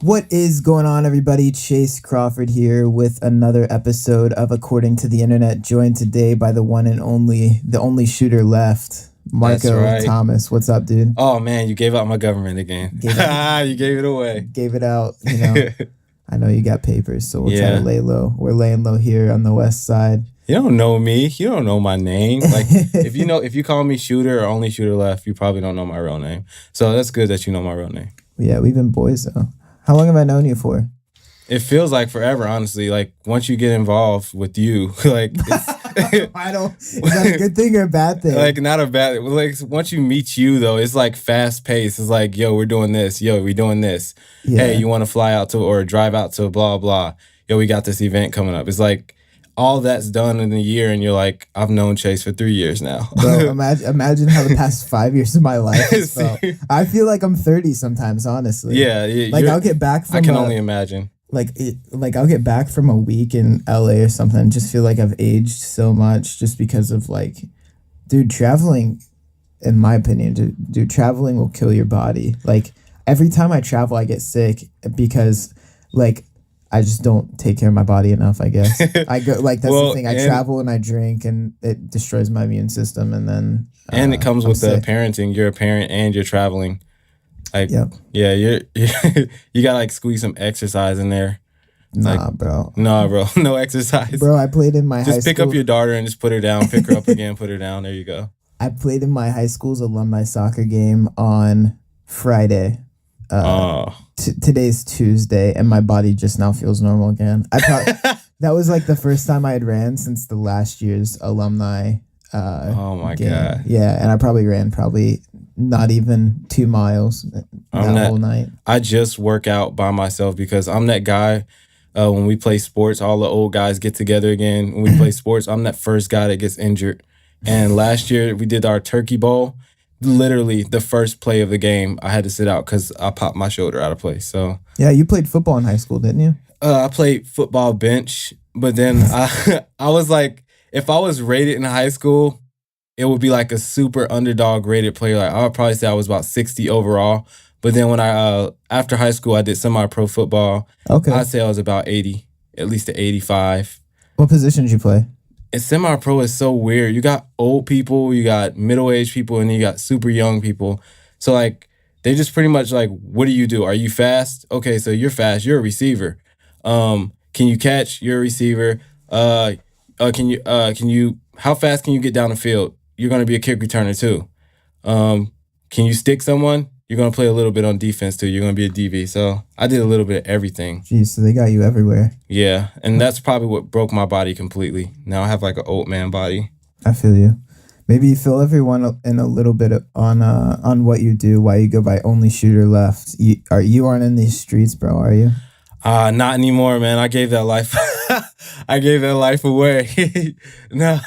What is going on, everybody? Chase Crawford here with another episode of According to the Internet, joined today by the one and only, the only shooter left, That's Marco right. Thomas. What's up, dude? Oh man, you gave out my government again. Gave it, You gave it away. gave it out, you know. I know you got papers, so we'll try to Yeah. lay low. We're laying low here on the west side. You don't know me. You don't know my name. Like if you call me shooter or only shooter left, you probably don't know my real name. So that's good that you know my real name. Yeah, we've been boys, though. How long have I known you for? It feels like forever, honestly. Like once you get involved with you, like it's, I don't. Is that a good thing or a bad thing? like not a bad. Like once you meet you though, it's like fast paced. It's like yo, we're doing this. Yo, we're doing this. Yeah. Hey, you want to fly out to or drive out to blah blah. Yo, we got this event coming up. It's like all that's done in a year, and you're like, I've known Chase for 3 years now. Bro, imagine how the past 5 years of my life has felt. I feel like I'm 30 sometimes, honestly. Yeah, Like I'll get back from I can only imagine. like I'll get back from a week in LA or something and just feel like I've aged so much just because of like, dude, traveling, in my opinion, dude, traveling will kill your body. Like every time I travel, I get sick because like I just don't take care of my body enough, I guess. I go like that's the thing. I travel and I drink and it destroys my immune system and then And it comes I'm with the sick. parenting. You're a parent and you're traveling. Like Yep. yeah, you gotta like squeeze some exercise in there. Nah, bro. Nah, bro, no exercise. Bro, I played in my high Just pick school. up your daughter and just put her down. Pick her up again, put her down. There you go. I played in my high school's alumni soccer game on Friday. Oh, Today's Tuesday, and my body just now feels normal again. That was like the first time I had ran since the last year's alumni. Oh my game. God. Yeah, and I probably ran not even 2 miles that whole night. I just work out by myself because I'm that guy. When we play sports, all the old guys get together again. When we play sports, I'm that first guy that gets injured. And last year we did our turkey bowl. Literally the first play of the game, I had to sit out because I popped my shoulder out of place. So Yeah, you played football in high school, didn't you? I played football bench, but then I was like, if I was rated in high school, it would be like a super underdog rated player. Like I would probably say I was about 60 overall. But then when I after high school I did semi-pro football. Okay. I'd say I was about 80, at least to 85. What position did you play? And semi-pro is so weird. You got old people, you got middle-aged people, and you got super young people. So like they just pretty much like, what do you do? Are you fast? Okay, so you're fast. You're a receiver. Can you catch? You're a receiver. Can you? How fast can you get down the field? You're going to be a kick returner too. Can you stick someone? You're going to play a little bit on defense too. You're going to be a DB. So I did a little bit of everything. Jeez, so they got you everywhere. Yeah, and that's probably what broke my body completely. Now I have like an old man body. I feel you. Maybe you fill everyone in a little bit on what you do, why you go by only shooter left. You aren't in these streets, bro, are you? Not anymore, man. I gave that life. I gave that life away. No,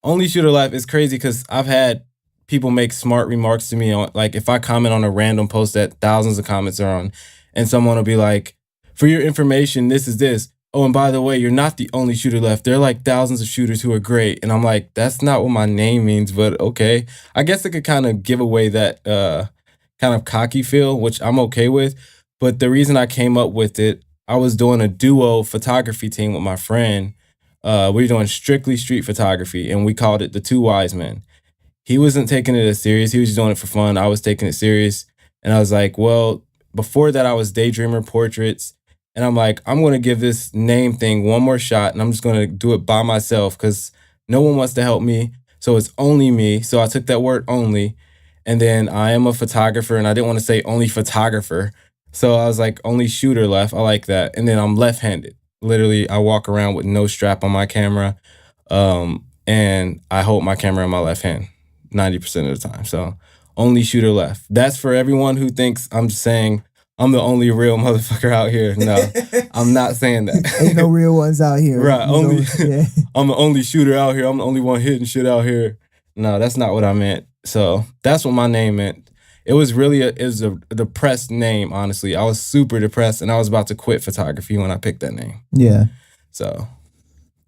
only shooter life is crazy because I've had people make smart remarks to me on like if I comment on a random post that thousands of comments are on, and someone will be like, "For your information, this is this. Oh, and by the way, you're not the only shooter left. There are like thousands of shooters who are great." And I'm like, that's not what my name means, but okay. I guess it could kind of give away that kind of cocky feel, which I'm okay with. But the reason I came up with it, I was doing a duo photography team with my friend. We were doing strictly street photography, and we called it the Two Wise Men. He wasn't taking it as serious. He was just doing it for fun. I was taking it serious. And I was like, well, before that, I was Daydreamer Portraits. And I'm like, I'm going to give this name thing one more shot, and I'm just going to do it by myself because no one wants to help me. So it's only me. So I took that word only. And then I am a photographer, and I didn't want to say only photographer. So I was like, only shooter left. I like that. And then I'm left-handed. Literally, I walk around with no strap on my camera. And I hold my camera in my left hand 90% of the time. So only shooter left. That's for everyone who thinks I'm just saying I'm the only real motherfucker out here. No, I'm not saying that. Ain't no real ones out here. Right. Yeah. I'm the only shooter out here. I'm the only one hitting shit out here. No, that's not what I meant. So that's what my name meant. It was really a depressed name, honestly. I was super depressed, and I was about to quit photography when I picked that name. Yeah. So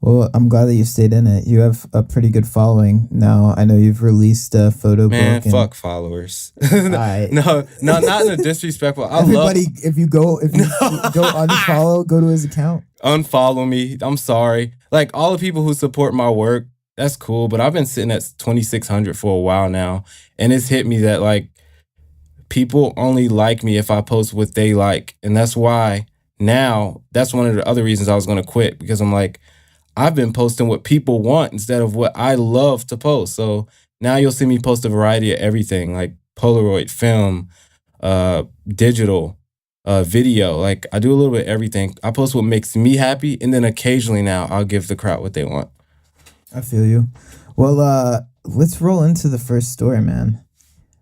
Well, I'm glad that you stayed in it. You have a pretty good following now. I know you've released a photo Man, book. And fuck followers. I No, not in a disrespectful. everybody, if you go unfollow, go to his account. Unfollow me. I'm sorry. Like all the people who support my work, that's cool. But I've been sitting at 2,600 for a while now, and it's hit me that like people only like me if I post what they like, and that's why now that's one of the other reasons I was gonna quit, because I'm like, I've been posting what people want instead of what I love to post. So now you'll see me post a variety of everything, like Polaroid, film, digital, video. Like I do a little bit of everything. I post what makes me happy, and then occasionally now I'll give the crowd what they want. I feel you. Well, let's roll into the first story, man.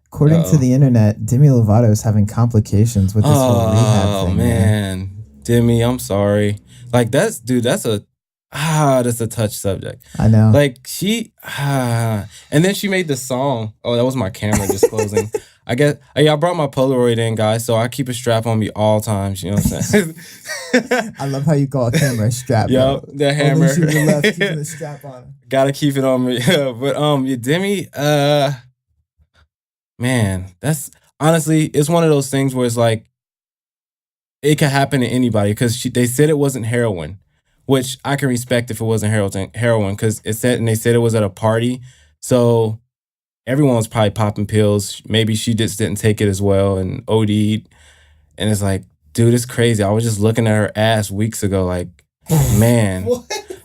According to the internet, Demi Lovato is having complications with this whole rehab thing. Oh man, Demi, I'm sorry. Like that's a touch subject. I know. Like and then she made the song. Oh, that was my camera just closing. I guess I brought my Polaroid in, guys, so I keep a strap on me all times. You know what I'm saying? I love how you call a camera a strap. Yep, the hammer. Only she left keeping the strap on. Gotta keep it on me. But Demi, man, that's honestly, it's one of those things where it's like it could happen to anybody, because they said it wasn't heroin, which I can respect if it wasn't heroin, because they said it was at a party, so everyone was probably popping pills. Maybe she just didn't take it as well and OD'd, and it's like, dude, it's crazy. I was just looking at her ass weeks ago, like, man.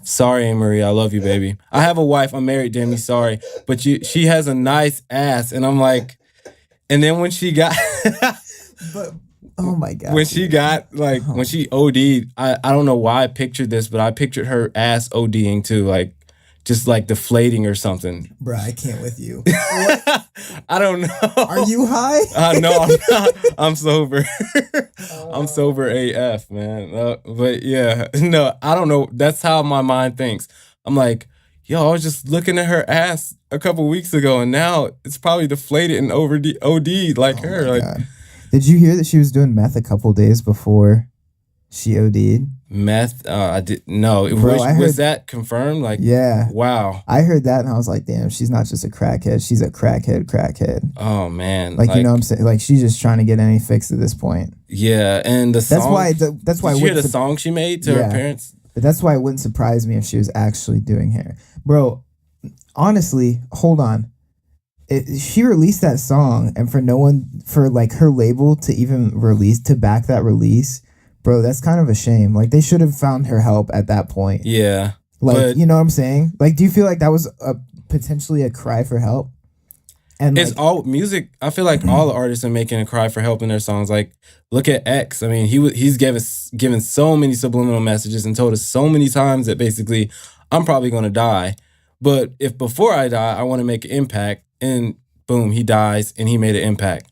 Sorry, Anne Marie, I love you, baby. I have a wife. I'm married, Demi. Sorry, but she has a nice ass, and I'm like, and then when she got, but oh my god, when she got when she OD'd, I don't know why I pictured this, but I pictured her ass ODing too, like just like deflating or something. Bruh, I can't with you. I don't know. Are you high? No, I'm not. I'm sober. I'm sober AF, man. But yeah, no, I don't know. That's how my mind thinks. I'm like, yo, I was just looking at her ass a couple weeks ago, and now it's probably deflated and OD'd like her. Like, God. Did you hear that she was doing meth a couple days before she OD'd? Meth? I did no. Bro, was that confirmed? Like, yeah. Wow. I heard that and I was like, damn, she's not just a crackhead. She's a crackhead. Oh man. Like you know what I'm saying? Like she's just trying to get any fix at this point. Yeah, and the song. That's why. Did you hear the song she made to her parents? But that's why it wouldn't surprise me if she was actually doing hair, bro. Honestly, hold on. She released that song, and for like her label to even back that release, bro, that's kind of a shame. Like they should have found her help at that point. Yeah. Like, you know what I'm saying? Like, do you feel like that was potentially a cry for help? And it's all music. I feel like all the artists are making a cry for help in their songs. Like, look at X. I mean, he's given so many subliminal messages and told us so many times that basically, I'm probably gonna die. But if before I die, I want to make an impact, and boom, he dies and he made an impact.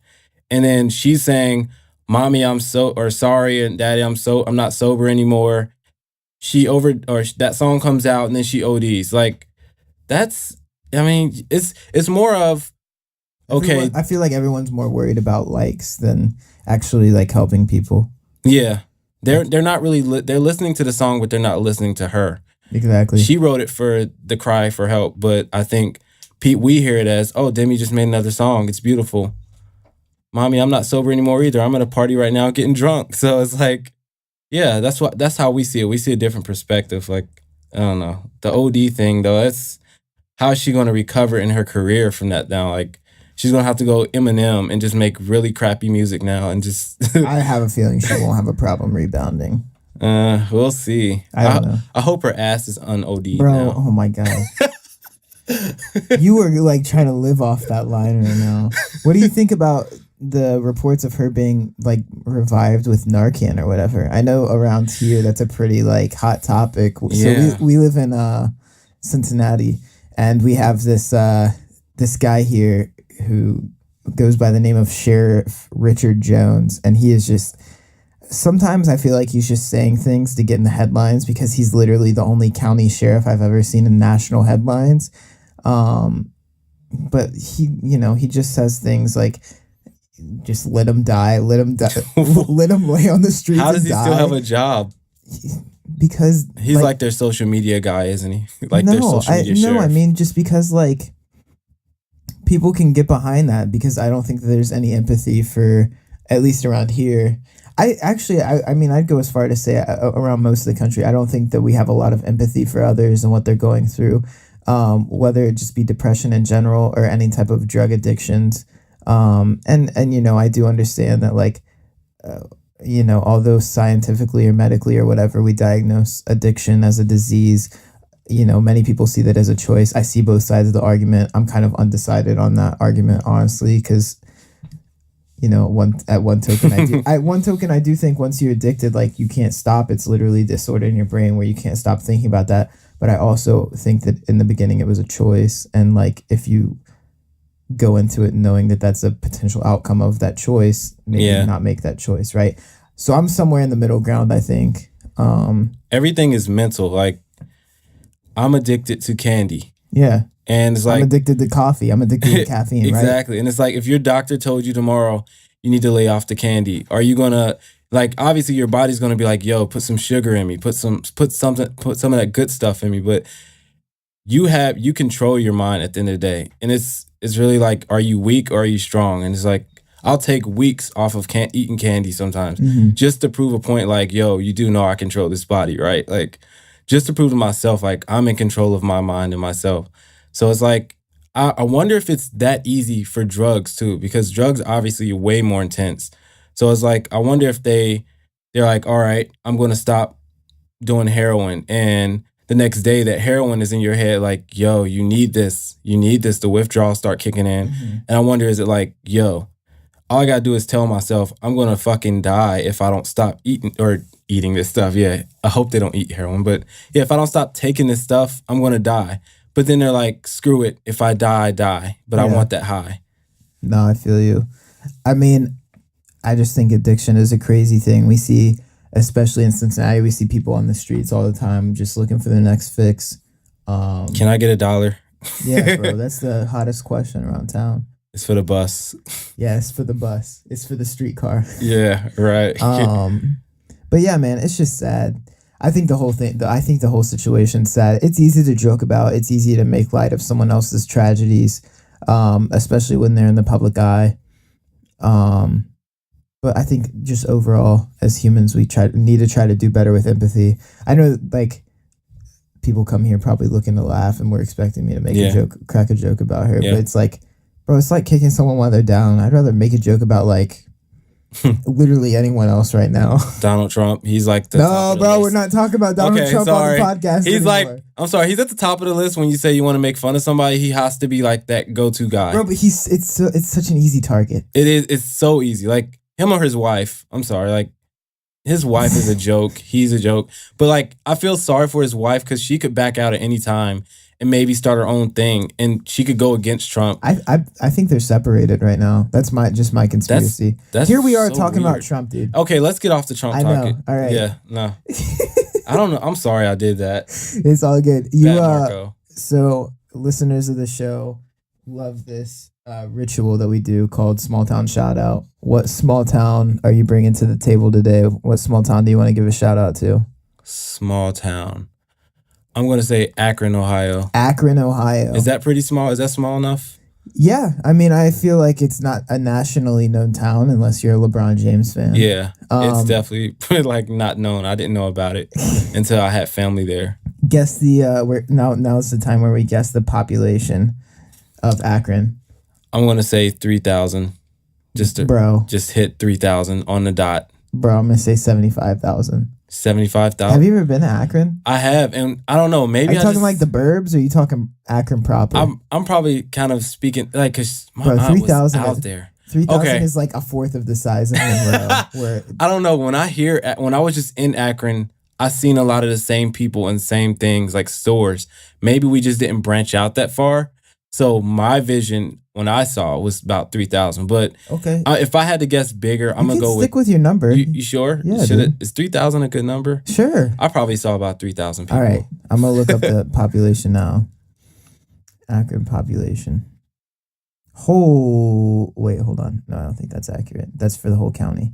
And then she's saying, "Mommy, sorry, and Daddy, I'm not sober anymore." That song comes out and then she ODs. Like, it's more of, okay. I feel like everyone's more worried about likes than actually like helping people. Yeah. They're not really they're listening to the song, but they're not listening to her. Exactly. She wrote it for the cry for help, but I think we hear it as, oh, Demi just made another song. It's beautiful. Mommy, I'm not sober anymore either. I'm at a party right now getting drunk. So it's like, yeah, that's how we see it. We see a different perspective. Like, I don't know. The OD thing though, that's how is she gonna recover in her career from that now? Like, she's gonna have to go Eminem and just make really crappy music now and just I have a feeling she won't have a problem rebounding. We'll see. I don't know. I hope her ass is un-OD'd bro, now. Oh my God. You were like trying to live off that line right now. What do you think about the reports of her being like revived with Narcan or whatever? I know around here that's a pretty like hot topic. Yeah. So we live in Cincinnati, and we have this guy here who goes by the name of Sheriff Richard Jones, and he is just, sometimes I feel like he's just saying things to get in the headlines because he's literally the only county sheriff I've ever seen in national headlines. But he just says things like, just let him die, let him lay on the streets. How does he die. still have a job? Because He's like their social media guy, isn't he? Like their social media sheriff. I mean, just because like people can get behind that, because I don't think that there's any empathy for, at least around here. I mean, I'd go as far to say around most of the country, I don't think that we have a lot of empathy for others and what they're going through, whether it just be depression in general or any type of drug addictions. And you know, I do understand that, like, you know, although scientifically or medically or whatever, we diagnose addiction as a disease, you know, many people see that as a choice. I see both sides of the argument. I'm kind of undecided on that argument, honestly, because, you know, one token, I do think once you're addicted, like, you can't stop. It's literally a disorder in your brain where you can't stop thinking about that. But I also think that in the beginning it was a choice, and like, if you go into it knowing that that's a potential outcome of that choice, maybe not make that choice, right? So I'm somewhere in the middle ground, I think. Everything is mental. Like, I'm addicted to candy. Yeah. And it's like, I'm addicted to coffee. I'm addicted to caffeine, exactly. right? And it's like, if your doctor told you tomorrow you need to lay off the candy, are you gonna, like, obviously your body's gonna be like, yo, put some sugar in me, put some of that good stuff in me. But you control your mind at the end of the day. And it's really like, are you weak or are you strong? And it's like, I'll take weeks off of eating candy sometimes, just to prove a point, like, yo, you do know I control this body, right? Like, just to prove to myself, like, I'm in control of my mind and myself. So it's like, I wonder if it's that easy for drugs too, because drugs obviously are way more intense. So it's like, I wonder if they're like, all right, I'm going to stop doing heroin. And the next day that heroin is in your head, like, yo, you need this, the withdrawals start kicking in. And I wonder, is it like, yo, all I gotta do is tell myself I'm gonna fucking die if I don't stop eating this stuff. Yeah, I hope they don't eat heroin, but yeah, if I don't stop taking this stuff, I'm gonna die. But then they're like, screw it, if I die, I die. But I want that high. No, I feel you. I mean, I just think addiction is a crazy thing. We see, especially in Cincinnati, we see people on the streets all the time just looking for their next fix. Can I get $1? Yeah, bro, that's the hottest question around town. It's for the bus. Yeah, it's for the bus. It's for the streetcar. Yeah, right. But yeah, man, it's just sad. I think the whole situation's sad. It's easy to joke about. It's easy to make light of someone else's tragedies, especially when they're in the public eye. But I think just overall, as humans, we need to try to do better with empathy. I know, like, people come here probably looking to laugh, and we're expecting me to make crack a joke about her. But it's like, bro, it's like kicking someone while they're down. I'd rather make a joke about, like, literally anyone else right now. Donald Trump, he's like the no, bro, we're not talking about Donald Trump on the podcast. He's anymore. Like, I'm sorry, he's at the top of the list when you say you want to make fun of somebody. He has to be like that go-to guy, bro. But it's such an easy target. It is. It's so easy. Like, him or his wife. I'm sorry, like, his wife is a joke. He's a joke. But, like, I feel sorry for his wife because she could back out at any time and maybe start her own thing, and she could go against Trump. I think they're separated right now. That's my conspiracy. That's here we are so talking weird. about Trump, dude. Okay, let's get off the Trump topic. All right. Yeah, no. I don't know. I'm sorry I did that. It's all good. Bad Marco. So listeners of the show love this ritual that we do called Small Town Shout Out. What small town are you bringing to the table today? What small town do you want to give a shout out to? Small town. I'm going to say Akron, Ohio. Akron, Ohio. Is that pretty small? Is that small enough? Yeah. I mean, I feel like it's not a nationally known town unless you're a LeBron James fan. Yeah. It's definitely like not known. I didn't know about it until I had family there. Guess now is the time where we guess the population of Akron. I'm going to say 3,000. Just hit 3,000 on the dot. Bro, I'm going to say 75,000. 75,000. Have you ever been to Akron? I have, and I don't know. Maybe are you talking like the burbs, or are you talking Akron proper? I'm probably kind of speaking like because my Bro, aunt was out there. 3,000 is like a fourth of the size of Monroe. I don't know. When I was just in Akron, I seen a lot of the same people and same things like stores. Maybe we just didn't branch out that far. So my vision when I saw it was about 3,000. But okay, if I had to guess bigger, I'm gonna go stick with your number. You sure? Yeah. Is 3,000 a good number? Sure. I probably saw about 3,000 people. All right, I'm gonna look up the population now. Akron population. Wait, hold on. No, I don't think that's accurate. That's for the whole county.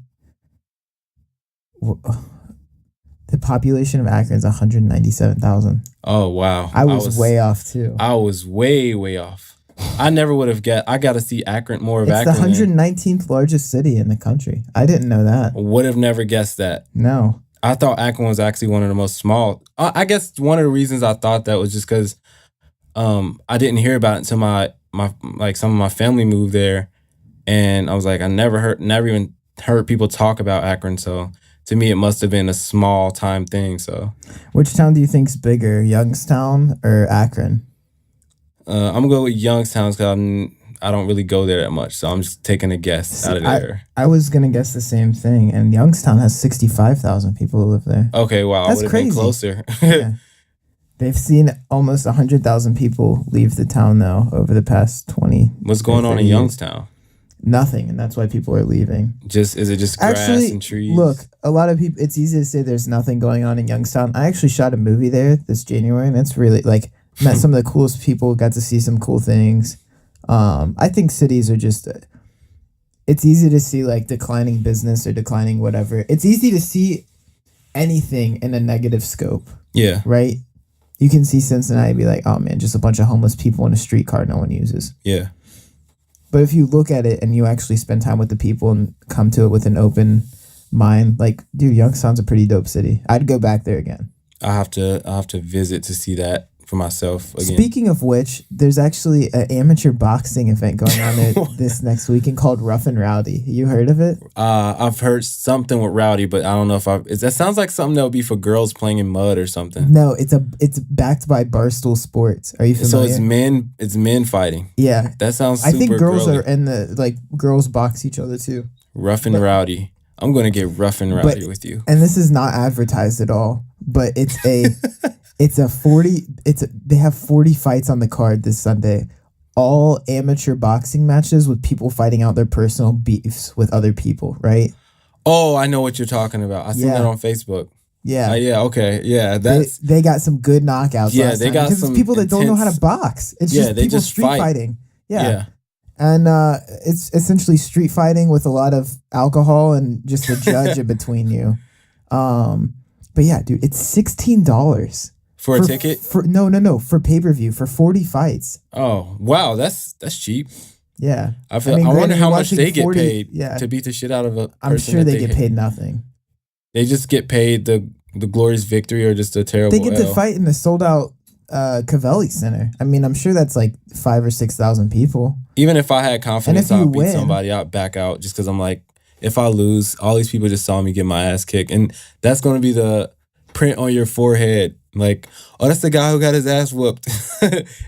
The population of Akron is 197,000. Oh wow, I was way off too. I was way off. I never would have I got to see Akron more of It's Akron. It's the 119th largest city in the country. I didn't know that. Would have never guessed that. No. I thought Akron was actually one of the most small. I guess one of the reasons I thought that was just because I didn't hear about it until my like some of my family moved there, and I was like, I never even heard people talk about Akron. So to me, it must have been a small time thing. So, which town do you think's bigger, Youngstown or Akron? I'm gonna go with Youngstown because I don't really go there that much. So I'm just taking a guess out of there. I was gonna guess the same thing, and Youngstown has 65,000 people who live there. Okay, wow, that's I would have crazy. been closer. Yeah. They've seen almost 100,000 people leave the town though over the past 20. What's going on in Youngstown? Nothing, and that's why people are leaving. Is it just grass and trees? Look, a lot of people. It's easy to say there's nothing going on in Youngstown. I actually shot a movie there this January, and it's really like met some of the coolest people. Got to see some cool things. I think cities are just. It's easy to see like declining business or declining whatever. It's easy to see anything in a negative scope. Yeah. Right. You can see Cincinnati and be like, oh man, just a bunch of homeless people in a streetcar no one uses. Yeah. But if you look at it and you actually spend time with the people and come to it with an open mind, like, dude, Youngstown's a pretty dope city. I'd go back there again. I have to visit to see that for myself again. Speaking of which, there's actually an amateur boxing event going on there this next weekend called Rough and Rowdy. You heard of it? I've heard something with Rowdy, but I don't know if that sounds like something that would be for girls playing in mud or something. No, it's backed by Barstool Sports. Are you familiar? So it's men fighting. Yeah. That sounds super I think girls girly. are in the, like, girls box each other too. Rough and Rowdy. I'm going to get rough and rowdy with you. And this is not advertised at all, but it's a they have 40 fights on the card this Sunday. All amateur boxing matches with people fighting out their personal beefs with other people, right? Oh, I know what you're talking about. I seen that on Facebook. Yeah. Yeah, okay. Yeah, they got some good knockouts. Yeah, last they time, got because some it's people that don't know how to box. It's just they people just street fighting. Yeah. And it's essentially street fighting with a lot of alcohol and just a judge in between you. But yeah, dude, it's $16 for a ticket. No, for pay-per-view for 40 fights. Oh wow, that's cheap. Yeah, I wonder how much they get paid to beat the shit out of a person. I'm sure they get paid nothing. They just get paid the glorious victory or just a terrible. They get to fight in the sold out Cavelli Center. I mean, I'm sure that's like 5,000 or 6,000 people. Even if I had confidence I'll beat win, somebody, I'd back out just because I'm like, if I lose, all these people just saw me get my ass kicked, and that's going to be the print on your forehead. Like, oh, that's the guy who got his ass whooped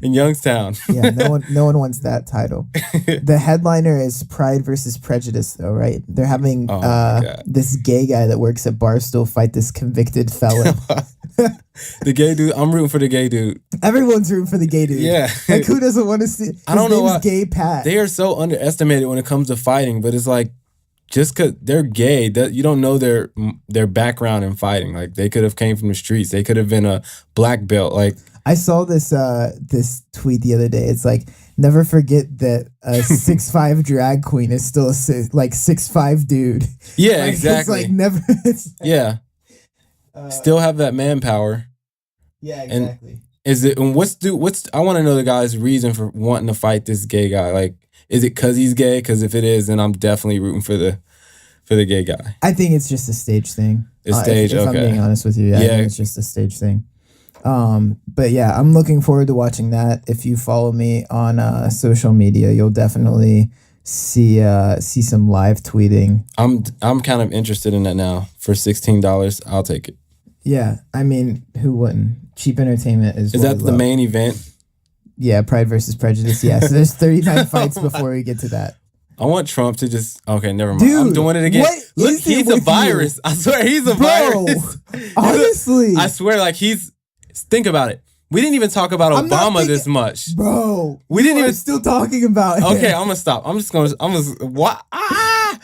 in Youngstown. Yeah, no one wants that title. The headliner is Pride versus Prejudice, though, right? They're having this gay guy that works at Barstool fight this convicted felon. The gay dude, I'm rooting for the gay dude. Everyone's rooting for the gay dude. Yeah. Like, who doesn't want to see? I don't know why. Gay Pat. They are so underestimated when it comes to fighting, but it's like, just because they're gay, that you don't know their background in fighting. Like, they could have came from the streets. They could have been a black belt. Like, I saw this this tweet the other day. It's like, never forget that a 6'5" drag queen is still a 6'5" dude. Yeah, like, exactly. It's like never. Yeah. Still have that manpower. Yeah, exactly. And is it? And what's I want to know the guy's reason for wanting to fight this gay guy. Like, is it because he's gay? Because if it is, then I'm definitely rooting for the gay guy. I think it's just a stage thing. It's stage, if okay. I'm being honest with you, I think it's just a stage thing. But yeah, I'm looking forward to watching that. If you follow me on social media, you'll definitely see some live tweeting. I'm kind of interested in that now. For $16, I'll take it. Yeah, I mean, who wouldn't? Cheap entertainment is. Is that the main event? Yeah, Pride versus Prejudice. Yeah, so there's 39 fights before we get to that. I want Trump to just... Okay, never mind. Dude, I'm doing it again. What Look, he's a virus. I swear, he's a virus. Honestly. I swear, like, think about it. We didn't even talk about Obama this much. Bro. We didn't even... still talking about it. Okay, I'm going to stop. What? I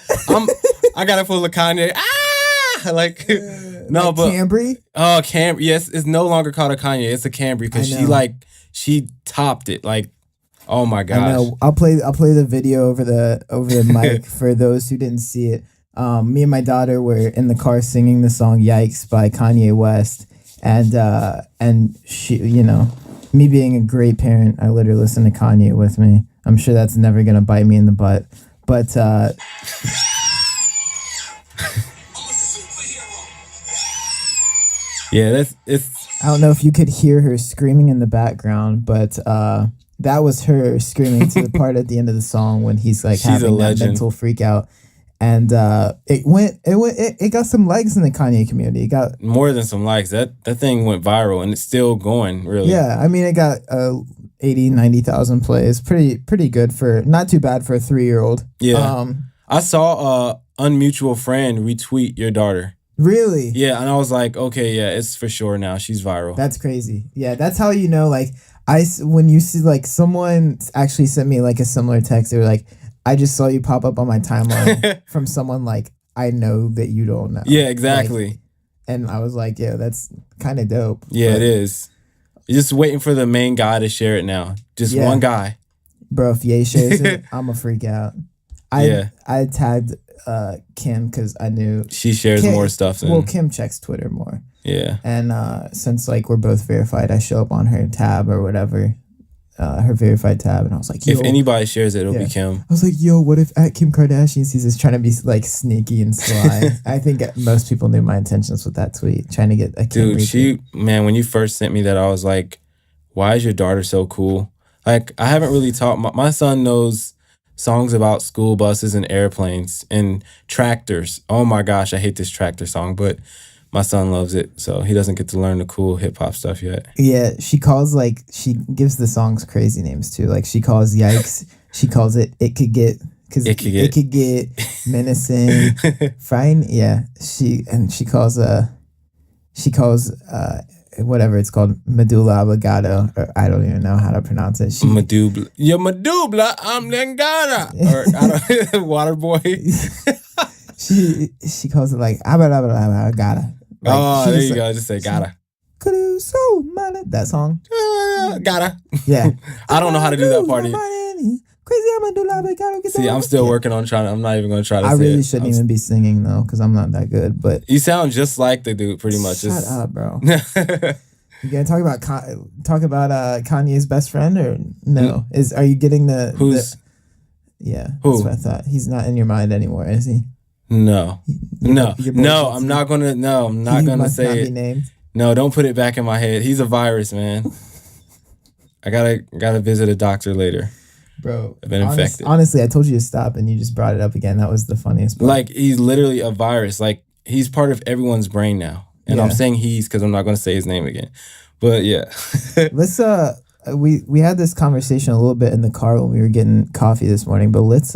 got to pull a Kanye. Like... No, but Cambry? Oh, Cambry. Yes, it's no longer called a Kanye. It's a Cambry because she topped it. Like, oh my gosh. I know. I'll play the video over the mic for those who didn't see it. Me and my daughter were in the car singing the song "Yikes" by Kanye West, and she, me being a great parent, I let her listen to Kanye with me. I'm sure that's never gonna bite me in the butt, but yeah, it's. I don't know if you could hear her screaming in the background, but that was her screaming to the part at the end of the song when he's like having that mental freak out. And it got some likes in the Kanye community. It got more than some likes. That thing went viral and it's still going, really. Yeah, I mean, it got 80, 90,000 plays. Pretty good for, not too bad for a 3-year-old. Yeah. I saw a unmutual friend retweet your daughter. Really? Yeah, and I was like, okay, yeah, it's for sure now. She's viral. That's crazy. Yeah, that's how you know, like, when you see, like, someone actually sent me, like, a similar text. They were like, I just saw you pop up on my timeline from someone, like, I know that you don't know. Yeah, exactly. Like, and I was like, yeah, that's kind of dope. Yeah, it is. You're just waiting for the main guy to share it now. Just one guy. Bro, if Ye shares it, I'm a freak out. I tagged Kim because I knew she shares more stuff than... Well, Kim checks Twitter more. Yeah. And since like we're both verified, I show up on her tab or whatever, her verified tab, and I was like, yo, if anybody shares it, it'll be Kim. I was like, yo, what if at Kim Kardashian sees this, trying to be like sneaky and sly? I think most people knew my intentions with that tweet, trying to get a Kim retweet. When you first sent me that, I was like, why is your daughter so cool? Like, I haven't really taught my son knows songs about school buses and airplanes and tractors. Oh my gosh, I hate this tractor song, but my son loves it, so he doesn't get to learn the cool hip-hop stuff yet. Yeah, she gives the songs crazy names too. Like, she calls Yikes, she calls it Could Get, because it could get menacing, frightening. Yeah, she calls whatever it's called, medulla oblongata, or I don't even know how to pronounce it. Medulla oblongata, or I don't, water boy. She calls it like oblongata. Like, there you go. Just say gotta. That song. Gotta. Yeah. I don't know how to do that part either. See, I'm still working on trying. I'm not even going to try to say it. I really shouldn't even be singing though, because I'm not that good. But you sound just like the dude, pretty much. Shut up, bro. You gonna talk about Kanye's best friend or no? Are you getting the who's? Yeah, who? That's what I thought. He's not in your mind anymore, is he? No. I'm not gonna say it. Named. No, don't put it back in my head. He's a virus, man. I gotta visit a doctor later. Bro, I've been infected. Honestly, I told you to stop and you just brought it up again. That was the funniest part. Like, he's literally a virus. Like, he's part of everyone's brain now. And I'm saying he's because I'm not gonna say his name again. But yeah. Let's we had this conversation a little bit in the car when we were getting coffee this morning, but let's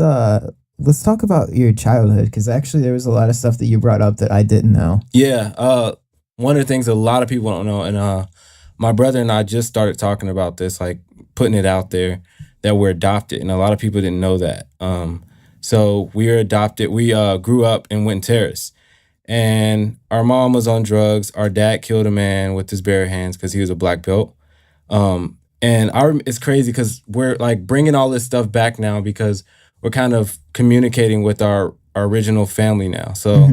talk about your childhood, because actually there was a lot of stuff that you brought up that I didn't know. Yeah. One of the things a lot of people don't know, and my brother and I just started talking about this, like putting it out there that we're adopted, and a lot of people didn't know that. So we are adopted. We grew up in Winton Terrace, and our mom was on drugs. Our dad killed a man with his bare hands because he was a black belt. And it's crazy because we're like bringing all this stuff back now because we're kind of communicating with our original family now. So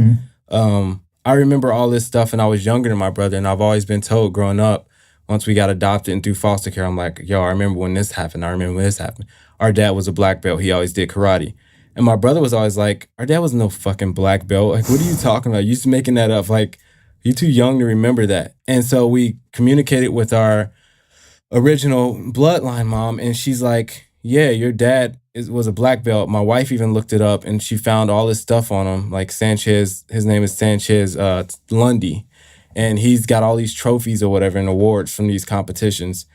I remember all this stuff, and I was younger than my brother, and I've always been told growing up, once we got adopted and through foster care, I'm like, yo, I remember when this happened. I remember when this happened. Our dad was a black belt. He always did karate. And my brother was always like, our dad was no fucking black belt. Like, what are you talking about? You're just making that up. Like, you're too young to remember that. And so we communicated with our original bloodline mom, and she's like, yeah, your dad was a black belt. My wife even looked it up, and she found all this stuff on him, like Sanchez. His name is Sanchez Lundy, and he's got all these trophies or whatever and awards from these competitions.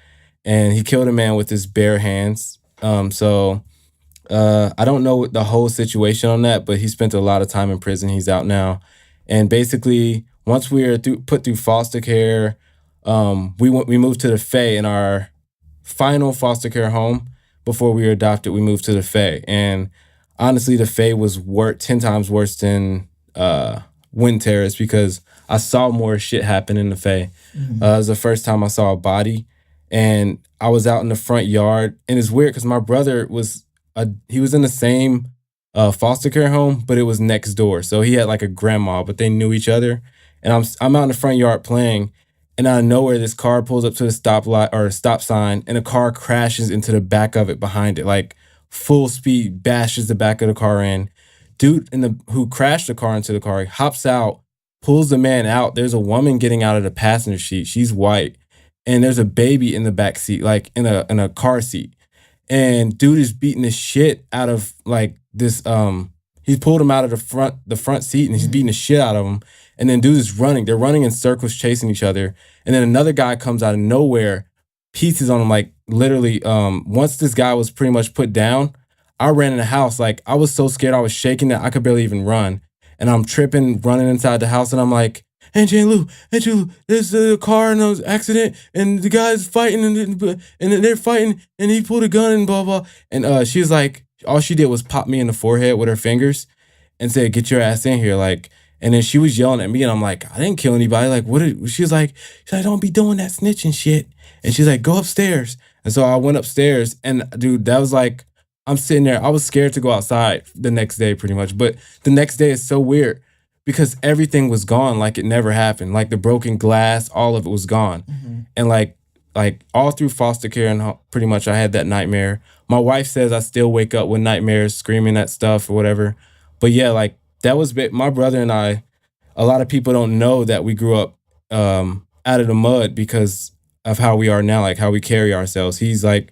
And he killed a man with his bare hands. So I don't know the whole situation on that, but he spent a lot of time in prison. He's out now. And basically, once we were put through foster care, we moved to the Faye. In our final foster care home before we were adopted, we moved to the Faye. And honestly, the Faye was 10 times worse than Winton Terrace because I saw more shit happen in the Faye. It was the first time I saw a body, and I was out in the front yard. And it's weird because my brother he was in the same foster care home, but it was next door. So he had like a grandma, but they knew each other. And I'm out in the front yard playing, and out of nowhere, this car pulls up to the stoplight or stop sign, and a car crashes into the back of it behind it, like full speed, bashes the back of the car in. Dude who crashed the car into the car hops out, pulls the man out. There's a woman getting out of the passenger seat. She's white, and there's a baby in the back seat, like in a car seat. And dude is beating the shit out of like this. He pulled him out of the front seat, and he's beating the shit out of him. And then dude is running. They're running in circles, chasing each other. And then another guy comes out of nowhere, pieces on him, like literally. Once this guy was pretty much put down, I ran in the house. Like I was so scared, I was shaking that I could barely even run. And I'm tripping, running inside the house, and I'm like, Aunt Lou, there's a car in an accident, and the guy's fighting, and they're fighting, and he pulled a gun and blah blah. And she was like, all she did was pop me in the forehead with her fingers, and said, "Get your ass in here!" Like, and then she was yelling at me, and I'm like, I didn't kill anybody. Like, what? She was like, don't be doing that snitching shit. And she's like, go upstairs. And so I went upstairs, and dude, that was like, I'm sitting there. I was scared to go outside the next day, pretty much. But the next day is so weird because everything was gone, like it never happened. Like the broken glass, all of it was gone. And like all through foster care, and pretty much I had that nightmare. My wife says I still wake up with nightmares, screaming at stuff or whatever. But yeah, like that was my brother and I. A lot of people don't know that we grew up out of the mud because of how we are now, like how we carry ourselves. He's like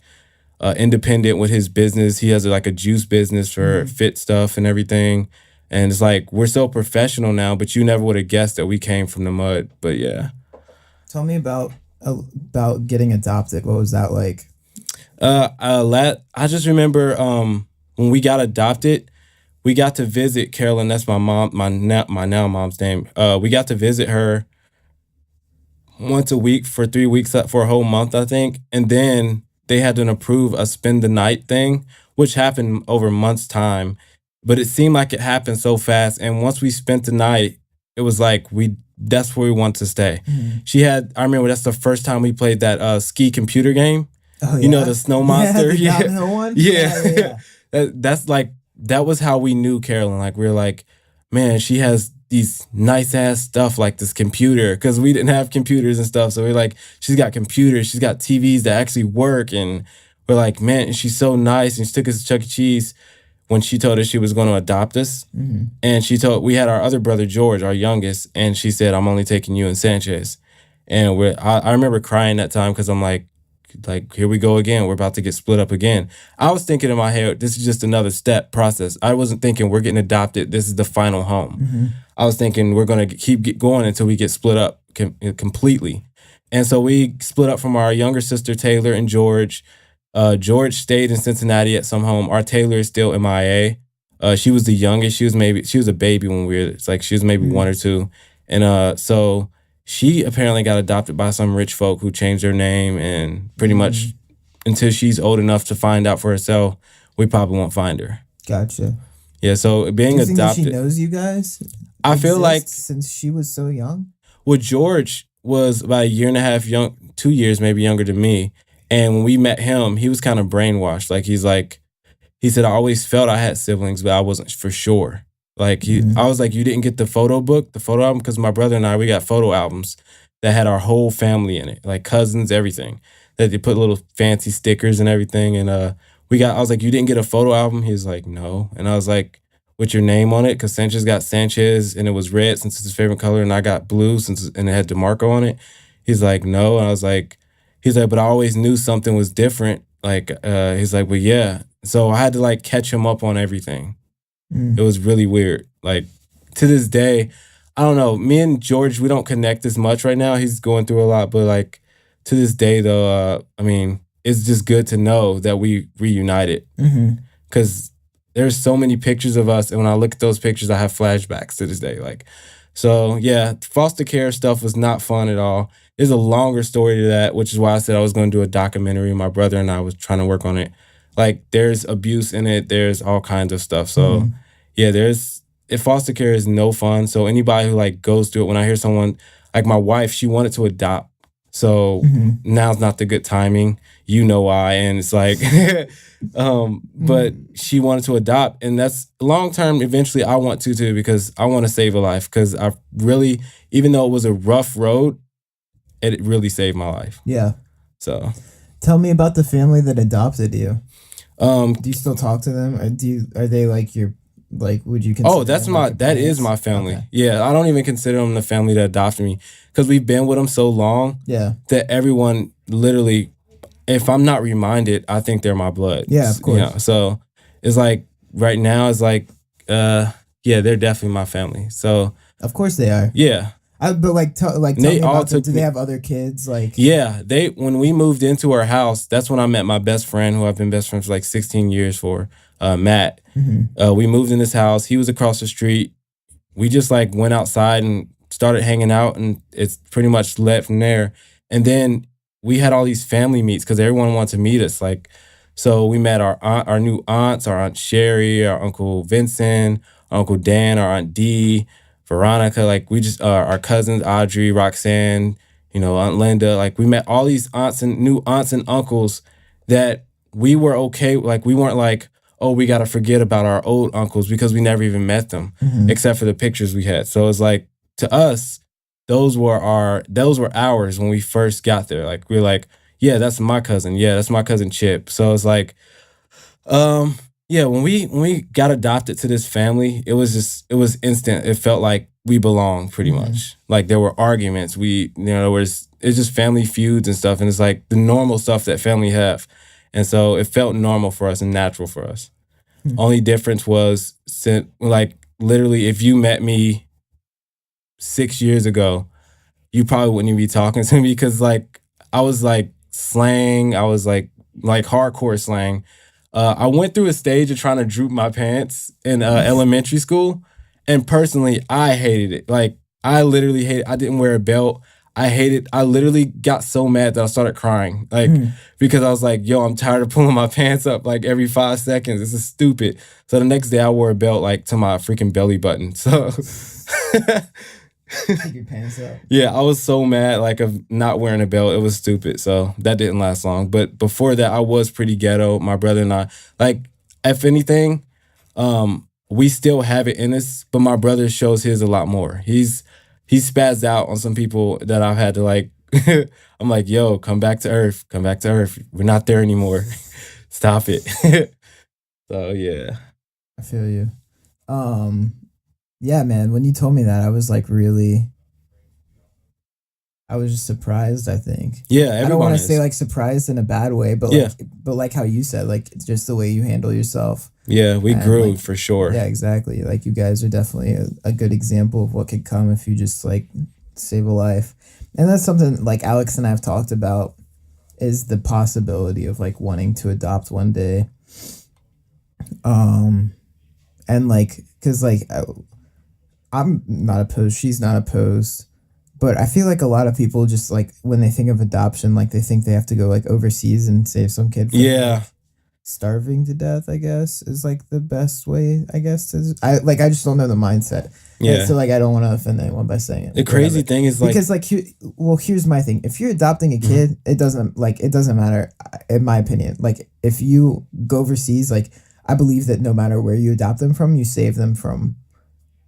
independent with his business. He has like a juice business for fit stuff and everything. And it's like, we're so professional now, but you never would have guessed that we came from the mud. But yeah. Tell me about getting adopted. What was that like? I just remember when we got adopted, we got to visit Carolyn. That's my mom, my now mom's name. We got to visit her once a week for 3 weeks, for a whole month, I think. And then they had to approve a spend the night thing, which happened over months' time. But it seemed like it happened so fast. And once we spent the night, it was like that's where we want to stay. I remember that's the first time we played that ski computer game. Oh, yeah? You know, the snow monster? The downhill one? Yeah. That's like, that was how we knew Carolyn. Like, we were like, man, she has these nice ass stuff like this computer, because we didn't have computers and stuff. So we're like, she's got computers, she's got TVs that actually work. And we're like, man, she's so nice. And she took us to Chuck E. Cheese when she told us she was going to adopt us. And we had our other brother, George, our youngest, and she said, I'm only taking you and Sanchez. And I remember crying that time because I'm like, here we go again. We're about to get split up again. I was thinking in my head, this is just another process. I wasn't thinking we're getting adopted. This is the final home. I was thinking we're going to keep going until we get split up completely. And so we split up from our younger sister, Taylor, and George. George stayed in Cincinnati at some home. Our Taylor is still MIA. She was the youngest. She was a baby when she was maybe 1 or 2. And so she apparently got adopted by some rich folk who changed their name, and pretty much until she's old enough to find out for herself, we probably won't find her. Gotcha. Yeah, so being adopted. Do you think that she knows you guys? I feel like since she was so young. Well, George was about 1.5 years young, 2 years maybe younger than me. And when we met him, he was kind of brainwashed. Like he said, I always felt I had siblings, but I wasn't for sure. Like I was like, you didn't get the photo album, because my brother and I, we got photo albums that had our whole family in it, like cousins, everything. That they put little fancy stickers and everything. And I was like, you didn't get a photo album? He was like, no. And I was like, with your name on it? Because Sanchez got Sanchez and it was red since it's his favorite color, and I got blue and it had DeMarco on it. He's like, no. And I was like, but I always knew something was different. Like, he's like, well, yeah. So I had to like catch him up on everything. It was really weird. Like, to this day, I don't know. Me and George, we don't connect as much right now. He's going through a lot. But, like, to this day, though, I mean, it's just good to know that we reunited. Because there's so many pictures of us. And when I look at those pictures, I have flashbacks to this day. Like, so, yeah, foster care stuff was not fun at all. There's a longer story to that, which is why I said I was going to do a documentary. My brother and I was trying to work on it. Like, there's abuse in it. There's all kinds of stuff. So, yeah, foster care is no fun. So anybody who, like, goes through it, when I hear someone, like my wife, she wanted to adopt So now's not the good timing. You know why. And it's like, but she wanted to adopt. And that's long term. Eventually, I want to too, because I want to save a life. Because I really, even though it was a rough road, it really saved my life. Yeah. So tell me about the family that adopted you. Do you still talk to them? Or are they like your, like, would you consider that is my family. Okay. Yeah, I don't even consider them the family that adopted me, because we've been with them so long that everyone literally, if I'm not reminded, I think they're my blood. Yeah, of course. You know, so it's like right now it's like, they're definitely my family. So of course they are. Yeah. But like, tell me about them. Do they have other kids? Like, yeah, when we moved into our house, that's when I met my best friend, who I've been best friends for like 16 years for, Matt. We moved in this house. He was across the street. We just like went outside and started hanging out, and it's pretty much led from there. And then we had all these family meets because everyone wanted to meet us. Like, so we met our new aunts, our Aunt Sherry, our Uncle Vincent, our Uncle Dan, our Aunt Dee, Veronica. Like, we just our cousins Audrey, Roxanne, Aunt Linda. Like, we met all these new aunts and uncles that we were okay. Like, we weren't like, oh, we got to forget about our old uncles, because we never even met them except for the pictures we had. So it's like, to us, those were ours when we first got there. Like, we were like, yeah, that's my cousin. Yeah, that's my cousin Chip. So it's like, when we got adopted to this family, it was instant. It felt like we belonged pretty much. Like, there were arguments. It's just family feuds and stuff. And it's like the normal stuff that family have. And so it felt normal for us and natural for us. Only difference was, like, literally, if you met me 6 years ago, you probably wouldn't even be talking to me, because like I was like slang. I was like hardcore slang. I went through a stage of trying to droop my pants in elementary school, and personally, I hated it. Like, I literally hated it. I didn't wear a belt. I hated. I literally got so mad that I started crying, like, because I was like, "Yo, I'm tired of pulling my pants up like every 5 seconds. This is stupid." So the next day, I wore a belt like to my freaking belly button. So. Take your pants up. Yeah, I was so mad, like, of not wearing a belt. It was stupid. So that didn't last long. But before that, I was pretty ghetto. My brother and I, like, if anything, we still have it in us, but my brother shows his a lot more. He's spazzed out on some people that I've had to, like, I'm like, yo, come back to earth. Come back to earth. We're not there anymore. Stop it. So, yeah. I feel you. Yeah, man, when you told me that, I was like, I was just surprised, I think. Yeah, I don't want to say like surprised in a bad way, but yeah. like how you said, like, just the way you handle yourself. Yeah, we grew, like, for sure. Yeah, exactly. Like, you guys are definitely a good example of what could come if you just like save a life. And that's something like Alex and I have talked about, is the possibility of like wanting to adopt one day. And like, cause like I'm not opposed, she's not opposed, but I feel like a lot of people just like, when they think of adoption, like, they think they have to go like overseas and save some kid from like, starving to death, I guess, is like the best way, I guess. I just don't know the mindset. Yeah. And so like, I don't want to offend anyone by saying it. The crazy thing is, like, because like, here's my thing. If you're adopting a kid, it doesn't matter, in my opinion. Like, if you go overseas, like, I believe that no matter where you adopt them from, you save them from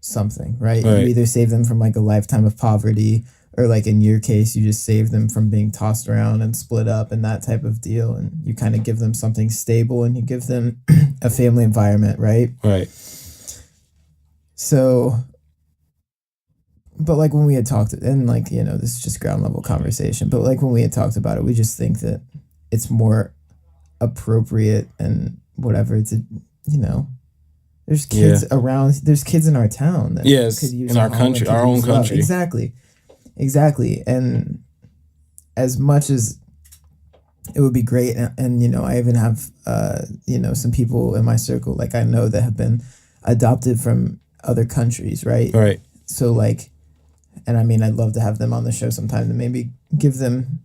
something, right? You either save them from like a lifetime of poverty, or like in your case, you just save them from being tossed around and split up and that type of deal. And you kind of give them something stable, and you give them a family environment, right? Right. So, but like when we had talked, and like, this is just ground level conversation, but like when we had talked about it, we just think that it's more appropriate and whatever to, there's kids around, there's kids in our town that could use in our country, our own country. Exactly. And as much as it would be great, and I even have some people in my circle, like, I know, that have been adopted from other countries, right? So like, and I mean, I'd love to have them on the show sometime to maybe give them,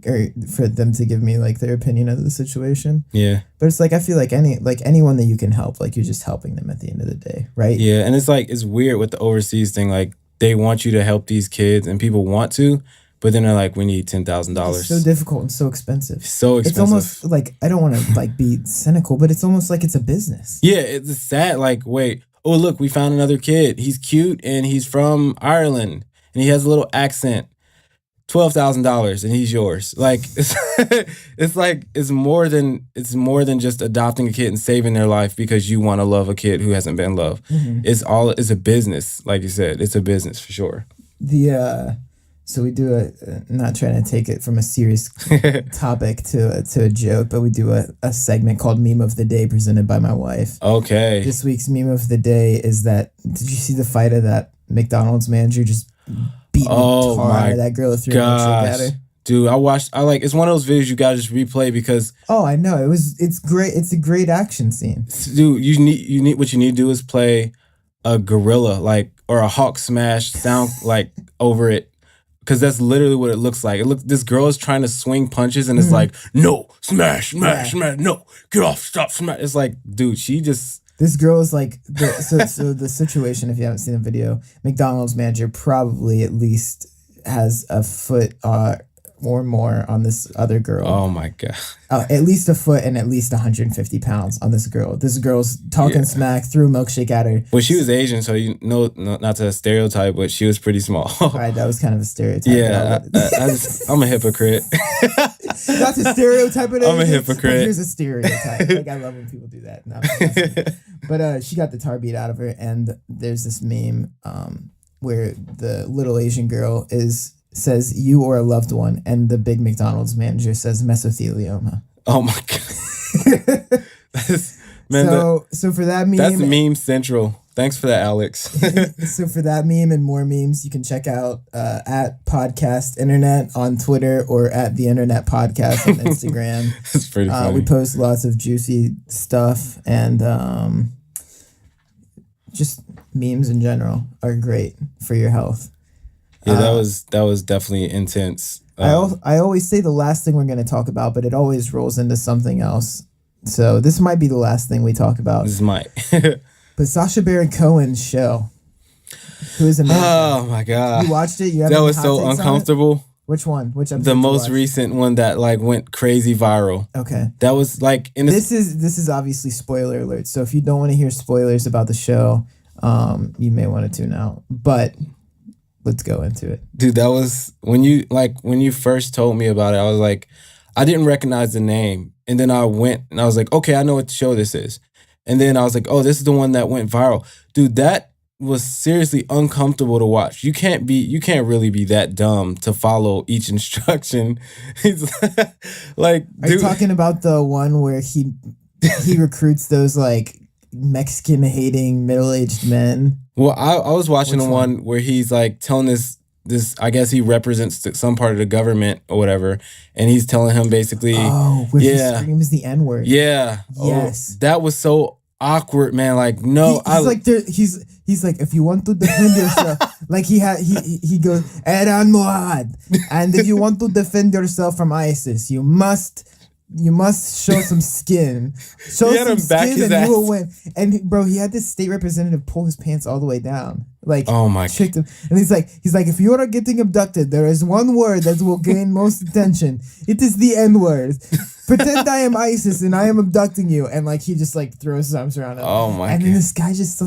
or for them to give me like their opinion of the situation. Yeah. But it's like, I feel like anyone that you can help, like, you're just helping them at the end of the day, right? Yeah, and it's like, it's weird with the overseas thing. Like, they want you to help these kids, and people want to, but then they're like, we need $10,000. It's so difficult and so expensive. So expensive. It's almost like, I don't want to like be cynical, but it's almost like it's a business. Yeah, it's sad. Like, wait, oh look, we found another kid. He's cute and he's from Ireland and he has a little accent. $12,000 and he's yours. Like it's more than just adopting a kid and saving their life because you want to love a kid who hasn't been loved. It's a business, like you said. It's a business for sure. So we do not trying to take it from a serious topic to a joke, but we do a segment called Meme of the Day presented by my wife. Okay. This week's Meme of the Day is that, did you see the fight of that McDonald's manager just beating the tar out of that girl through at her? Dude, it's one of those videos you gotta just replay because I know. It's great. It's a great action scene. Dude, you need what you need to do is play a gorilla or a hawk smash sound over it. Because that's literally what it looks like. This girl is trying to swing punches and it's like, no, smash, no, get off, stop, smash. It's like, dude, this girl is like, so the situation, if you haven't seen the video, McDonald's manager probably at least has a foot or more on this other girl. Oh my God. At least a foot and at least 150 pounds on this girl. This girl's talking smack, threw a milkshake at her. Well, she was Asian, so not to stereotype, but she was pretty small. All right, that was kind of a stereotype. Yeah, I'm a hypocrite. Not to stereotype it. I'm a hypocrite. Here's a stereotype. Like, I love when people do that. No, but she got the tar beat out of her, and there's this meme where the little Asian girl says you or a loved one, and the big McDonald's manager says mesothelioma. Oh my God. So for that meme, that's meme central. Thanks for that, Alex. So for that meme and more memes, you can check out at Podcast Internet on Twitter or at The Internet Podcast on Instagram. It's pretty funny. We post lots of juicy stuff, and just memes in general are great for your health. Yeah, that was definitely intense. I always say the last thing we're going to talk about, but it always rolls into something else. So this might be the last thing we talk about. This might. But Sacha Baron Cohen's show, who is amazing. Oh my God! You watched it? You have that was so uncomfortable. Which one? Which episode? The most recent one that went crazy viral. Okay. That was this is obviously spoiler alert. So if you don't want to hear spoilers about the show, you may want to tune out. But let's go into it. Dude, that was when you first told me about it, I was like, I didn't recognize the name. And then I went and I was like, okay, I know what show this is. And then I was like, oh, this is the one that went viral. Dude, that was seriously uncomfortable to watch. You can't really be that dumb to follow each instruction. He's like, are you talking about the one where he recruits those Mexican hating middle-aged men? Well, I was watching the one where he's telling this, I guess he represents some part of the government or whatever, and he's telling him basically, where he screams the N-word. Yeah. Yes. Oh, that was so awkward, man. No, he's like, if you want to defend yourself, he goes, Eran Moad, and if you want to defend yourself from ISIS, you must show some skin. Show some skin and you will win. And bro, he had this state representative pull his pants all the way down. Oh my God. Him. And he's like, if you are getting abducted, there is one word that will gain most attention. It is the N-word. Pretend I am ISIS and I am abducting you. And he just throws his arms around him. Oh my God. And then this guy just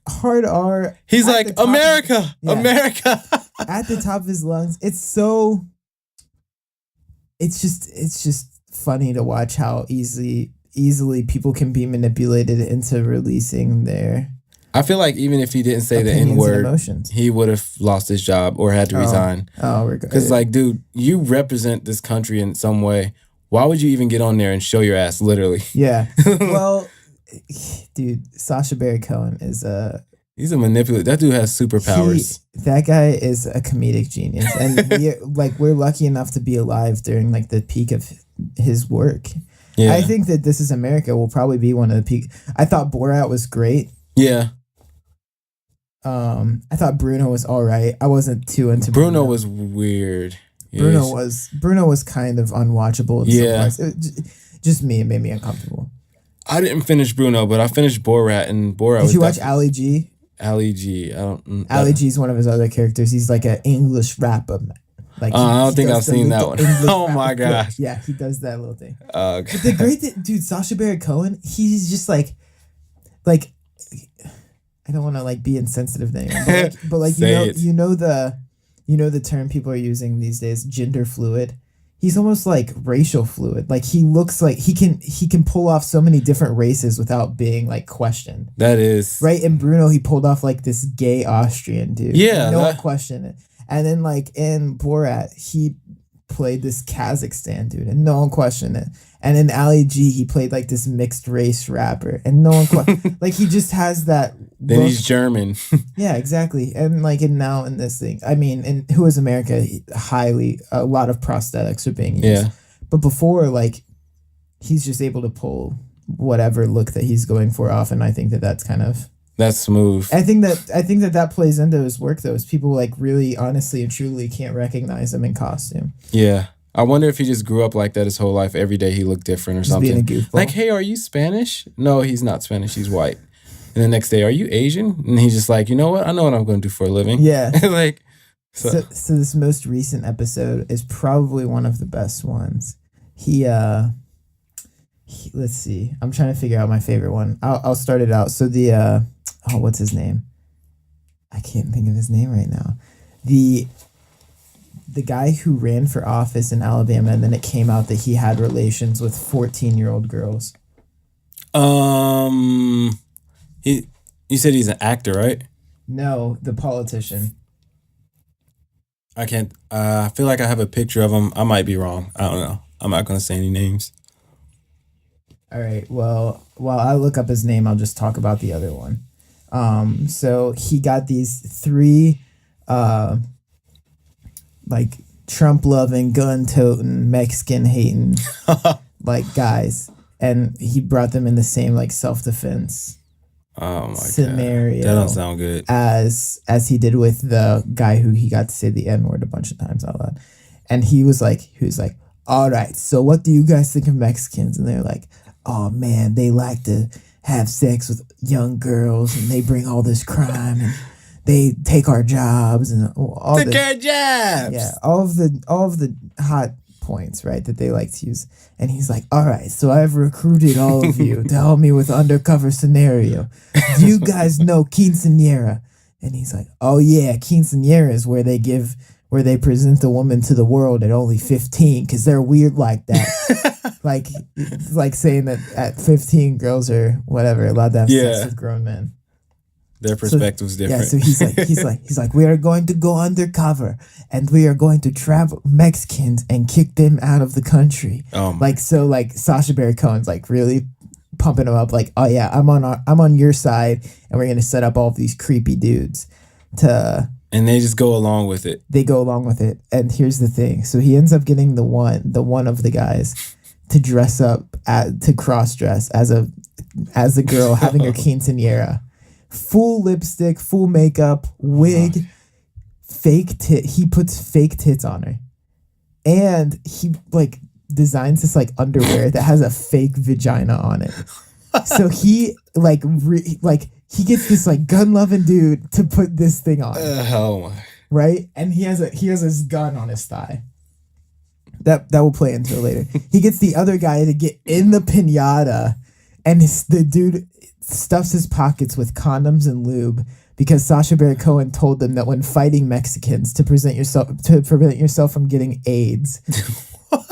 hard R. He's like, America, America. At the top of his lungs. It's just funny to watch how easily people can be manipulated into releasing their. I feel like even if he didn't say the N-word, he would have lost his job or had to resign. Oh, we're good. Because dude, you represent this country in some way. Why would you even get on there and show your ass? Literally. Yeah. Well, dude, Sacha Baron Cohen is he's a manipulator. That dude has superpowers. That guy is a comedic genius, and we're lucky enough to be alive during the peak of his work. Yeah. I think that This Is America will probably be one of the peak. I thought Borat was great. Yeah. I thought Bruno was all right. I wasn't too into Bruno. Was weird. Bruno was kind of unwatchable. Yeah. Just me. It made me uncomfortable. I didn't finish Bruno, but I finished Borat, and Borat. Did you watch Ali G? Ali G. I don't. Ali G is one of his other characters. He's like an English rapper. Like I don't think does I've the seen that little one. English Oh rapper my clip. gosh. Yeah, he does that little thing. Okay. But the great thing, dude, Sacha Baron Cohen, he's just like I don't want to like be insensitive to anyone, but like Say it. you know the term people are using these days, gender fluid. He's almost like racial fluid. Like he looks like he can pull off so many different races without being like questioned. That is Right? In Bruno, he pulled off like this gay Austrian dude. Yeah, No one questioned it. And then like in Borat, he played this Kazakhstan dude and no one questioned it. And in Ali G, he played like this mixed race rapper and no one like he just has that Then look. he's German. Yeah, exactly. And like now in this thing, I mean, in Who is America, a lot of prosthetics are being used. Yeah. But before, like, he's just able to pull whatever look that he's going for off, and I think that that's kind of. That's smooth. I think that plays into his work though. Is people like really honestly and truly can't recognize him in costume. Yeah. I wonder if he just grew up like that his whole life. Every day he looked different or Just something. being a goofball. Like, hey, are you Spanish? No, he's not Spanish. He's white. And the next day, are you Asian? And he's just like, you know what? I know what I'm going to do for a living. Yeah. Like, So this most recent episode is probably one of the best ones. Let's see. I'm trying to figure out my favorite one. I'll start it out. So what's his name? I can't think of his name right now. The guy who ran for office in Alabama, and then it came out that he had relations with 14-year-old girls. You said he's an actor, right? No, the politician. I can't. I feel like I have a picture of him. I might be wrong. I don't know. I'm not going to say any names. All right. Well, while I look up his name, I'll just talk about the other one. So he got these three, like Trump loving, gun toting, Mexican hating, like guys, and he brought them in the same like self defense. Oh my scenario. God. That don't sound good. As he did with the guy who he got to say the N-word a bunch of times out loud, and he was like, all right, so what do you guys think of Mexicans? And they're like, oh man, they like to have sex with young girls and they bring all this crime and they take our jobs and all Take our jobs. Yeah, all of the hot points, right, that they like to use. And he's like, all right, so I've recruited all of you to help me with undercover scenario. Do you guys know quinceañera? And he's like, oh yeah, quinceañera is where they present the woman to the world at only 15 because they're weird like that. like saying that at 15 girls are whatever allowed to have sex with grown men. Their perspective's different. Yeah, so he's like, we are going to go undercover and we are going to trap Mexicans and kick them out of the country. Like Sacha Baron Cohen's like really pumping him up, like, oh yeah, I'm on your side and we're gonna set up all of these creepy dudes and they just go along with it. They go along with it. And here's the thing. So he ends up getting the one of the guys to dress up to cross dress as a girl having her quinceañera. Full lipstick, full makeup, wig, fake tit. He puts fake tits on her. And he like designs this like underwear that has a fake vagina on it. So he he gets this like gun-loving dude to put this thing on. Right? And he has his gun on his thigh. That will play into it later. He gets the other guy to get in the piñata, and the dude stuffs his pockets with condoms and lube because Sacha Baron Cohen told them that when fighting Mexicans to prevent yourself from getting AIDS,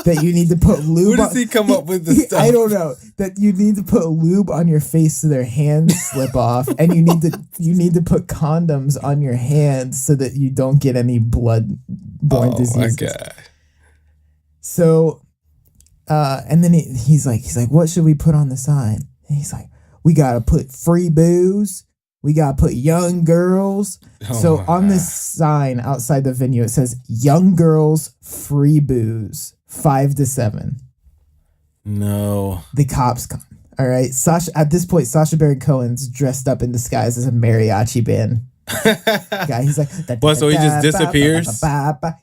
that you need to put lube. Where does he come up with this stuff? I don't know. That you need to put lube on your face so their hands slip off, and you need to put condoms on your hands so that you don't get any blood-borne diseases. Oh my God. So, and then he's like, what should we put on the sign? And he's like, we gotta put free booze. We gotta put young girls. So on this sign outside the venue, it says young girls, free booze, 5 to 7. No. The cops come. All right. At this point, Sacha Baron Cohen's dressed up in disguise as a mariachi band guy. He's like, what? So he just disappears?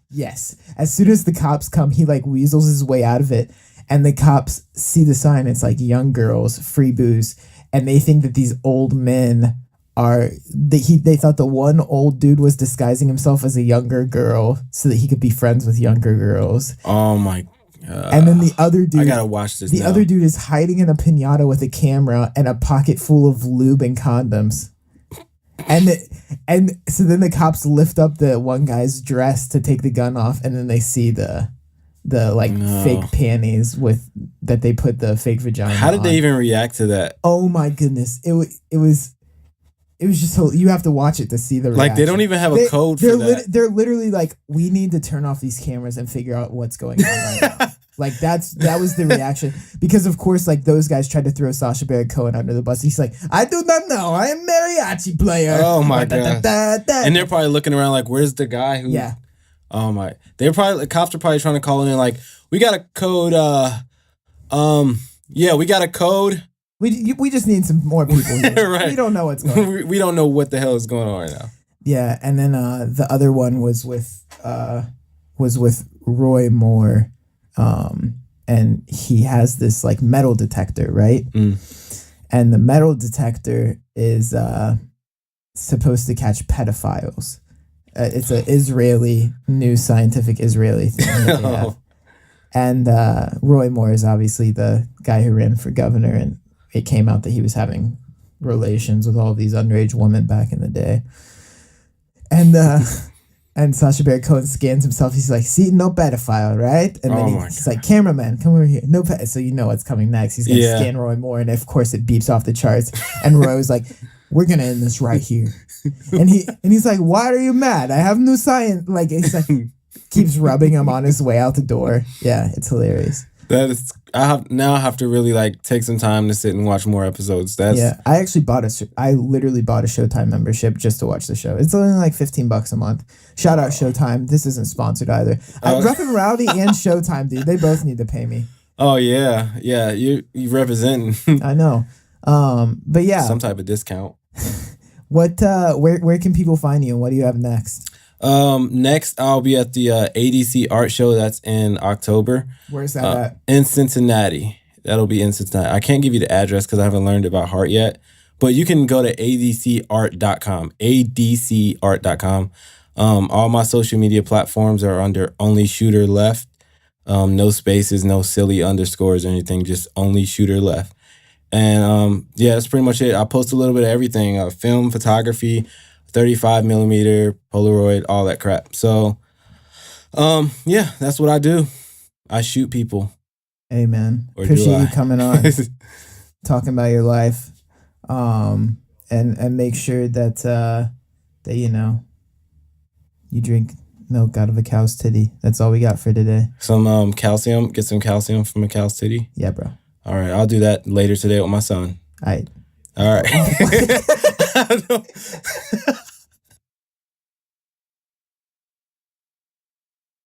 Yes. As soon as the cops come, he like weasels his way out of it. And the cops see the sign. It's like young girls, free booze. And they think that these old men they thought the one old dude was disguising himself as a younger girl so that he could be friends with younger girls. Oh my and then the other dude, I gotta watch this. The other dude is hiding in a pinata with a camera and a pocket full of lube and condoms. And so then the cops lift up the one guy's dress to take the gun off, and then they see the fake panties that they put the fake vagina. How did they even react to that? Oh my goodness! It was just so you have to watch it to see the reaction. Like they don't even have a code for that. They're literally like, we need to turn off these cameras and figure out what's going on right now. Like that was the reaction, because of course like those guys tried to throw Sacha Baron Cohen under the bus. He's like, I do not know, I am mariachi player. Oh my god! And they're probably looking around like, where's the guy who? Yeah. Oh my! Cops are probably trying to call in like, we got a code. Yeah, we got a code. We just need some more people here. Right. We don't know what's going on. We don't know what the hell is going on right now. Yeah, and then the other one was with Roy Moore, and he has this like metal detector, right? And the metal detector is supposed to catch pedophiles. It's an Israeli, new scientific Israeli thing that they have. And Roy Moore is obviously the guy who ran for governor, and it came out that he was having relations with all these underage women back in the day. And Sacha Baron Cohen scans himself. He's like, see, no pedophile, right? And then he's like, cameraman, come over here. No pedophile. So you know what's coming next. He's going to scan Roy Moore, and of course it beeps off the charts. And Roy was like, we're going to end this right here. And he's like, why are you mad? I have new science. Like, he's like, keeps rubbing him on his way out the door. Yeah, it's hilarious. I have to really like take some time to sit and watch more episodes. I literally bought a Showtime membership just to watch the show. It's only like $15 a month. Shout out Showtime. This isn't sponsored either. Rough and Rowdy and Showtime, dude. They both need to pay me. Oh yeah, you representing. I know, but yeah, some type of discount. Where can people find you, and what do you have next? Next I'll be at the ADC Art Show. That's in October. Where's that at? In Cincinnati. That'll be in Cincinnati. I can't give you the address because I haven't learned about Heart yet, but you can go to adcart.com. adcart.com. All my social media platforms are under Only Shooter Left. No spaces, no silly underscores or anything, just Only Shooter Left. And that's pretty much it. I post a little bit of everything, film, photography, 35 millimeter, Polaroid, all that crap. So, that's what I do. I shoot people. Hey, man. Appreciate you coming on, talking about your life, and make sure that you drink milk out of a cow's titty. That's all we got for today. Some calcium. Get some calcium from a cow's titty. Yeah, bro. All right, I'll do that later today with my son. All right. All right.